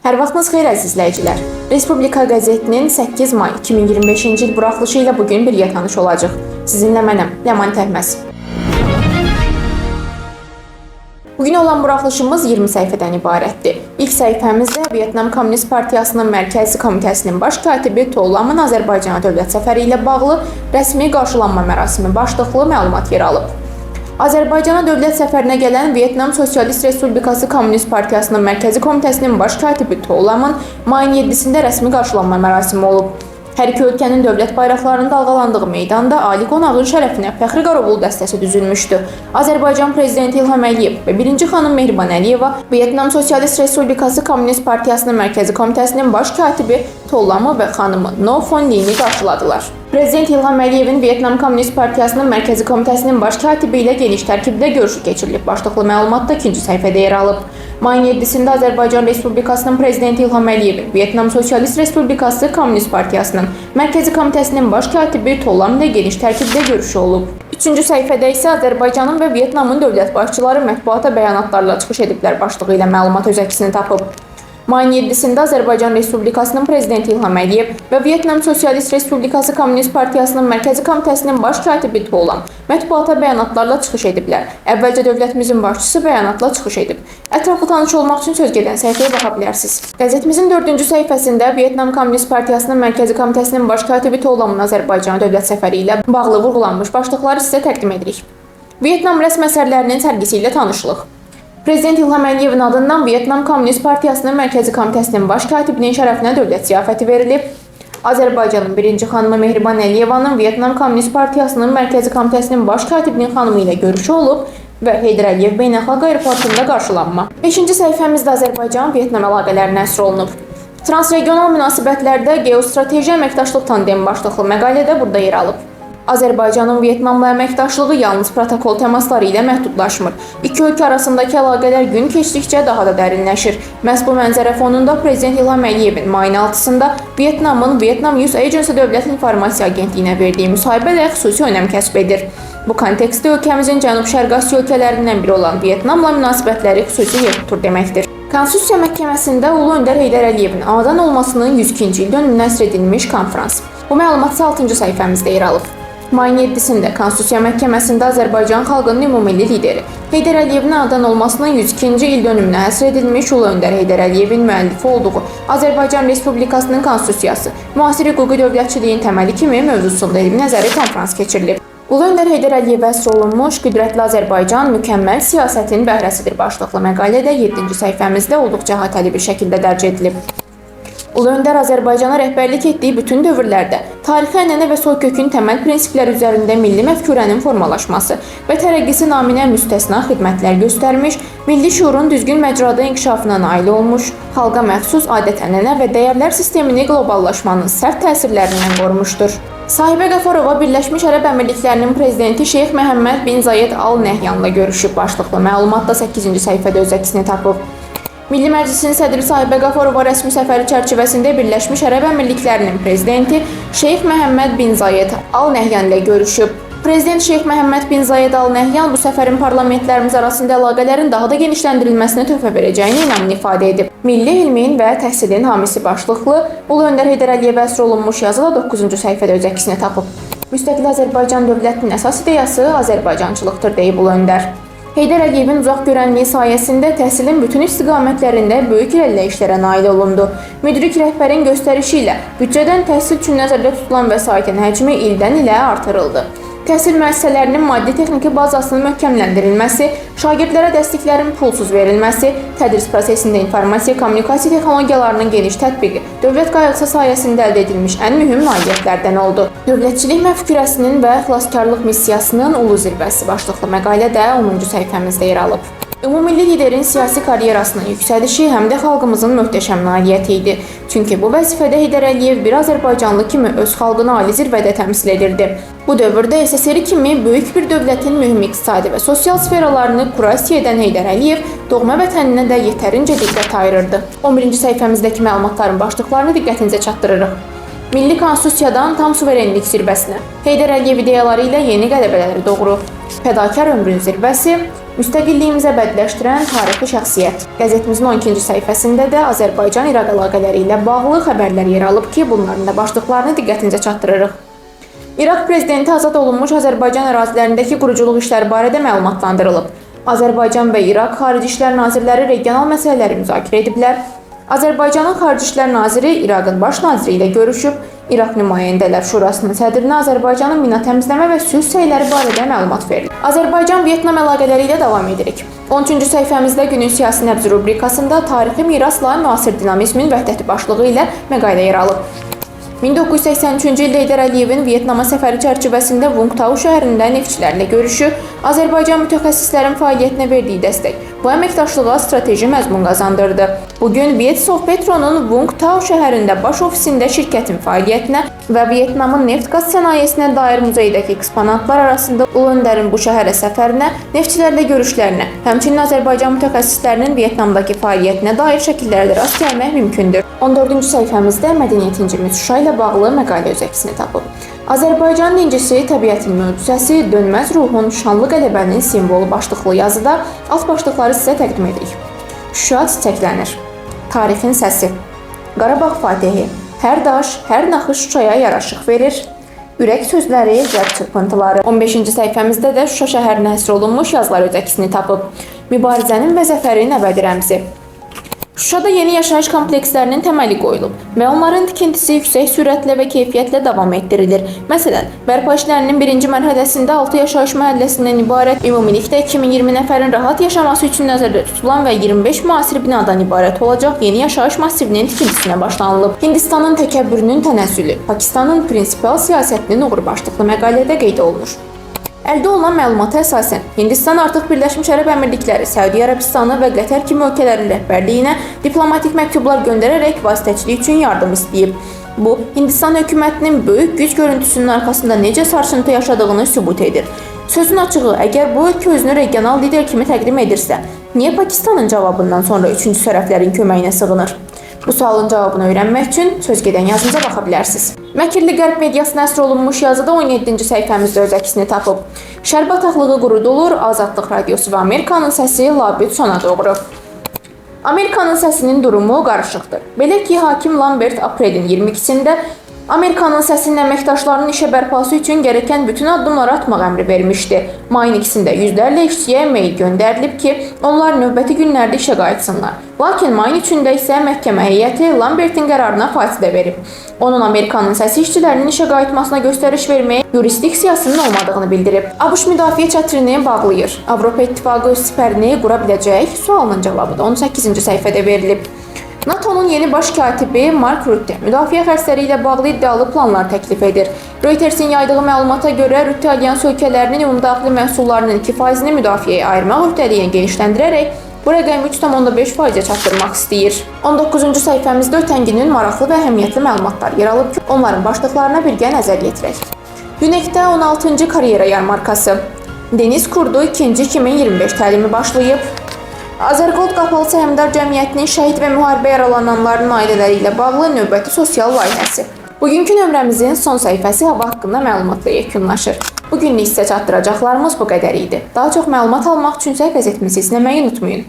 Hər vaxtınız xeyir əziz izləyicilər. Respublika qəzetinin 8 may 2025-ci il buraxılışı ilə bugün birgə tanış olacaq. Sizinlə mənəm, Ləman Təhməz. Bugün olan buraxılışımız 20 səhifədən ibarətdir. İlk səhifəmizdə Vyetnam Kommunist Partiyasının Mərkəzi Komitəsinin baş katibi To Lamın Azərbaycana dövlət səfəri ilə bağlı rəsmi qarşılanma mərasimi başlıqlı məlumat yer alıb. Azərbaycana dövlət səfərinə gələn Vyetnam Sosialist Respublikası Kommunist Partiyasının Mərkəzi Komitəsinin baş katibi To Lamın mayın 7-sində rəsmi qarşılanma mərasimi olub. Hər iki ölkənin dövlət bayraqlarının dalğalandığı meydanda ali qonağın şərəfinə fəxri qarovul dəstəsi düzülmüşdü. Azərbaycan Prezidenti İlham Əliyev və 1-ci xanım Mehriban Əliyeva Vyetnam Sosialist Respublikası Kommunist Partiyasının Mərkəzi Komitəsinin baş katibi To Lamı və xanımı No Phan Liyini qarşıladılar. Prezident İlham Əliyevin Vyetnam Kommunist Partiyasının Mərkəzi Komitəsinin baş katibi ilə geniş tərkibdə görüşü keçirilib. Başlıqlı məlumatda ikinci səhifədə yer alıb. Mayın 7-sində Azərbaycan Respublikasının Prezidenti İlham Əliyevin Vyetnam Sosialist Respublikası Kommunist Partiyasının Mərkəzi Komitəsinin baş katibi To Lam ilə geniş tərkibdə görüşü olub. Üçüncü səhifədə isə Azərbaycanın və Vyetnamın dövlət başçıları mətbuata bəyanatlarla çıxış ediblər başlığı ilə məlumat öz əksini tapıb. Mayın 7-sində Azərbaycan Respublikasının Prezidenti İlham Əliyev və Vyetnam Sosialist Respublikası Kommunist Partiyasının Mərkəzi Komitəsinin baş katibi To Lam mətbuata bəyanatlarla çıxış ediblər. Əvvəlcə dövlətimizin başçısı bəyanatla çıxış edib. Ətraflı tanış olmaq üçün söz gedən səhifəyə baxa bilərsiniz. Qəzetimizin 4-cü səhifəsində Vyetnam Kommunist Partiyasının Mərkəzi Komitəsinin baş katibi To Lamın Azərbaycana dövlət səfəri ilə bağlı vurğulanmış başlıqları sizə təqdim edirik. Vyetnam rəsm əsərlərinin sərgisi ilə tanışlıq. Prezident İlham Əliyevin adından Vyetnam Kommunist Partiyasının Mərkəzi Komitəsinin baş katibinin şərəfinə dövlət ziyafəti verilib. Azərbaycanın 1-ci xanımı Mehriban Əliyevanın Vyetnam Kommunist Partiyasının Mərkəzi Komitəsinin baş katibinin xanımı ilə görüşü olub və Heydər Əliyev beynəlxalq aeroportunda qarşılanma. 5-ci səhifəmizdə Azərbaycan-Vyetnam əlaqələri nəsr olunub. Transregional münasibətlərdə geostrateji əməkdaşlıq tandemi başlıqlı məqalədə burada yer alıb. Azərbaycanın Vyetnamla əməkdaşlığı yalnız protokol təmasları ilə məhdudlaşmır. İki ölkə arasındakı əlaqələr gün keçdikcə daha da dərinləşir. Məhz bu mənzərə fonunda Prezident İlham Əliyevin mayın 6-sında Vyetnamın Vietnam News Agency Dövlət İnformasiya Agentliyinə verdiyi müsahibə də xüsusi önəm kəsb edir. Bu kontekstdə ölkəmizin Cənub-Şərqi Asiya ölkələrindən biri olan Vyetnamla münasibətləri xüsusi yer tutur deməkdir. Konstitusiya Məhkəməsində Ulu Öndər Heydər Əliyevin anadan olmasının 102-ci il dönümünə nəsr edilmiş konfrans. Bu məlumat 6-cı səhifəmizdə yer alıb. Mayın 7-sində Konstitusiya Məhkəməsində Azərbaycan xalqının ümumilli lideri Heydər Əliyevin anadan olmasının 102-ci il dönümünə həsr edilmiş Ulu Öndər Heydər Əliyevin müəllifi olduğu Azərbaycan Respublikasının Konstitusiyası, müasir hüquqi dövlətçiliyin təməli kimi mövzusunda elmi nəzəri konfrans keçirilib. Ulu Öndər Heydər Əliyevə həsr olunmuş Qüdrətli Azərbaycan mükəmməl siyasətin bəhrəsidir başlıqlı məqalədə 7-ci səhifəmizdə olduqca əhatəli bir şəkildə dərc edilib. Ulu Öndər Azərbaycana rəhbərlik etdiyi bütün dövrlərdə tarixi ənənə və soykökün təməl prinsipləri üzərində milli məfkurənin formalaşması və tərəqqisi naminə müstəsna xidmətlər göstərmiş, milli şuurun düzgün məcrada inkişafına nail olmuş, xalqa məxsus adət-ənənə və dəyərlər sistemini qloballaşmanın sərt təsirlərindən qorumuşdur. Sahibə Qafarova Birləşmiş Ərəb Əmirliklərinin prezidenti Şeyx Məhəmməd bin Zayed Al Nəhyanla görüşüb başlıqlı məlumatda 8-ci səhifədə öz əksini tapıb. Milli Məclisin sədri Sahibə Qafarova rəsmi səfəri çərçivəsində Birləşmiş Ərəb Əmirliklərinin prezidenti Şeyx Məhəmməd bin Zayed Al Nəhyan ilə görüşüb. Prezident Şeyx Məhəmməd bin Zayed Al Nəhyan bu səfərin parlamentlərimiz arasında əlaqələrin daha da genişləndirilməsinə töhfə verəcəyini inamını ifadə edib. Milli elmin və təhsilin hamisi başlıqlı Ulu Öndər Heydər Əliyevə həsr olunmuş yazı da 9-cu səhifədə öz əksini tapıb. Müstəqil Azərbaycan dövlətinin əsas ideyası Azərbaycançılıqdır deyib Ulu Öndər. Heydər Əliyevin uzaq görənliyi sayəsində təhsilin bütün istiqamətlərində böyük irəliləyişlərə nail olundu. Müdrik rəhbərin göstərişi ilə büdcədən təhsil üçün nəzərdə tutulan vəsaitin həcmi ildən ilə artırıldı. Təhsil müəssisələrinin maddi-texniki bazasının möhkəmləndirilməsi, şagirdlərə dəstəklərin pulsuz verilməsi, tədris prosesində informasiya-kommunikasiya texnologiyalarının geniş tətbiqi dövlət qayğısı sayəsində əldə edilmiş ən mühüm nailiyyətlərdən oldu. Dövlətçilik məfkurəsinin və xilaskarlıq missiyasının ulu zirvəsi başlıqlı məqalədə 10-cu səhifəmizdə yer alıb. Ümumilli liderin siyasi karyerasının yüksəlişi həm də xalqımızın möhtəşəm nailiyyəti idi. Çünki bu vəzifədə Heydər Əliyev bir Azərbaycanlı kimi öz xalqını ali zirvədə təmsil edirdi. Bu dövrdə SSR kimi böyük bir dövlətin mühüm iqtisadi və sosial sferalarını kurasiya edən Heydər Əliyev doğma vətəninə də yetərincə diqqət ayırırdı. 11-ci səhifəmizdəki məlumatların başlıqlarını diqqətinizə çatdırırıq. Milli Konstitusiyadan tam suverenlik zirvəsinə. Heydər Əliyev ideyaları ilə yeni qələbələri doğurur. Fədakar ömrün zirvəsi, müstəqilliyimizə bədləşdirən tarixi şəxsiyyət. Qəzetimizin 12-ci səhifəsində də Azərbaycan-İraq əlaqələri ilə bağlı xəbərlər yer alıb ki, bunların da başlıqlarını diqqətinizə çatdırırıq. İraq prezidenti azad olunmuş Azərbaycan ərazilərindəki quruculuq işləri barədə məlumatlandırılıb. Azərbaycan və İraq Xarici İşlər Nazirləri regional məsələləri müzakirə ediblər. Azərbaycanın Xarici İşlər Naziri İraqın baş naziri ilə görüşüb. İraq Nümayəndələr Şurasının sədrinə Azərbaycanın mina təmizləmə və sülh səyləri barədə məlumat verilib. Azərbaycan-Vyetnam əlaqələri ilə davam edirik. 13-cü səhifəmizdə günün siyasi nəbzi rubrikasında tarixi mirasla müasir dinamizmin vəhdəti başlığı ilə məqalə yer alıb. 1983-cü ildə Heydər Əliyevin Vyetnama səfəri çərçivəsində Vung Tau şəhərində neftçilərlə görüşü, Azərbaycan mütəxəssislərin fəaliyyətinə verdiyi dəstək bu əməkdaşlığa strateji məzmun qazandırdı. Bugün Vietsopetro'nun Vung Tau şəhərində baş ofisində şirkətin fəaliyyətinə və Vyetnamın neft-qaz sənayesinə dair muzeydəki eksponatlar arasında Ulu Öndərin bu şəhərə səfərinə, neftçilərlə görüşlərinə, həmçinin Azərbaycan mütəxəssislərinin Vyetnamdakı fəaliyyətinə dair şəkillərdə rast gəlmək mümkündür. 14-cü səhifəmizdə mədəniyyət incimiz Şuşa ilə bağlı məqalə öz əksini tapıb. Azərbaycanın incisi, təbiətin möcüzəsi, dönməz ruhun, şanlı qələbənin simvolu başlıqlı yazıda alt başlıqları sizə təqdim edirik. Şuşa çiçəklənir. Tarixin səsi. Qarabağ Fatehi. Hər daş, hər naxış Şuşaya yaraşıq verir. Ürək sözləri, zərb çırpıntıları. 15-ci səhifəmizdə də Şuşa şəhərinə həsr olunmuş yazılar öz əksini tapıb. Mübarizənin və zəfərin əbədi rəmzi. Şuşada yeni yaşayış komplekslərinin təməli qoyulub və onların tikintisi yüksək sürətlə və keyfiyyətlə davam etdirilir. Məsələn, bərpa işlərinin birinci mərhələsində 6 yaşayış məhəlləsindən ibarət ümumilikdə 2020 nəfərin rahat yaşaması üçün nəzərdə tutulan və 25 müasir binadan ibarət olacaq yeni yaşayış massivinin tikintisinə başlanılıb. Hindistanın təkəbbürünün tənəzzülü, Pakistanın prinsipal siyasətinin uğur başlıqlı məqalədə qeyd olunur. Əldə olunan məlumata əsasən, Hindistan artıq Birləşmiş Ərəb Əmirlikləri, Səudiyyə Ərəbistanı və Qətər kimi ölkələrin rəhbərliyinə diplomatik məktublar göndərərək vasitəçilik üçün yardım istəyib. Bu, Hindistan hökumətinin böyük güc görüntüsünün arxasında necə sarsıntı yaşadığını sübut edir. Sözün açığı, əgər bu ölkə özünü regional lider kimi təqdim edirsə, niyə Pakistanın cavabından sonra üçüncü tərəflərin köməyinə sığınır? Bu sualın cavabını öyrənmək üçün söz gedən yazımıza baxa bilərsiniz. Məkirli Qərb mediasına həsr olunmuş yazıda 17-ci səhifəmizdə öz əksini tapıb. Şərq bataqlığı qurudulur, Azadlıq Radiosu və Amerikanın səsi labüd sona doğru. Amerikanın səsinin durumu qarışıqdır. Belə ki, hakim Lambert aprelin 22-sində Amerikanın səsinin əməkdaşlarının işə bərpası üçün gərəkən bütün addımları atmaq əmri vermişdi. Mayın 2-sində yüzlərlə işçiyə mail göndərilib ki, onlar növbəti günlərdə işə qayıtsınlar. Lakin mayın 3-də isə məhkəmə heyəti Lambertin qərarına fasilə verib. Onun Amerikanın səsi işçilərinin işə qayıtmasına göstəriş verməyə yurisdiksiyasının olmadığını bildirib. ABŞ müdafiə çətrini bağlayır. Avropa İttifaqı öz sipərini qura biləcək sualının cavabı da 18-ci səhifədə verilib. NATO'nun yeni baş katibi Mark Rutte müdafiə xərcləri ilə bağlı iddialı planlar təklif edir. Reuters'in yaydığı məlumata görə Rutte alyans ölkələrinin ümumdaxili məhsullarının 2%-ni müdafiəyə ayırmaq öhdəliyini genişləndirərək bu rəqəmi 3,5%-ə çatdırmaq istəyir. 19-cu səhifəmizdə ötən günün maraqlı və əhəmiyyətli məlumatlar yer alıb ki, onların başlıqlarına birgə nəzər yetirək. UNEC-də 16-cı karyera yarmarkası. Deniz Kurdu 2-ci 2025 təlimi başlayıb. Azərgold Qapalı Səhmdar Cəmiyyətinin şəhid və müharibə yaralananların ailələri ilə bağlı növbəti sosial layihəsi. Bugünkü nömrəmizin son səhifəsi hava haqqında məlumatla yekunlaşır. Bugünlük sizə çatdıracaqlarımız bu qədər idi. Daha çox məlumat almaq üçünsə qəzetimizi izləməyi unutmayın.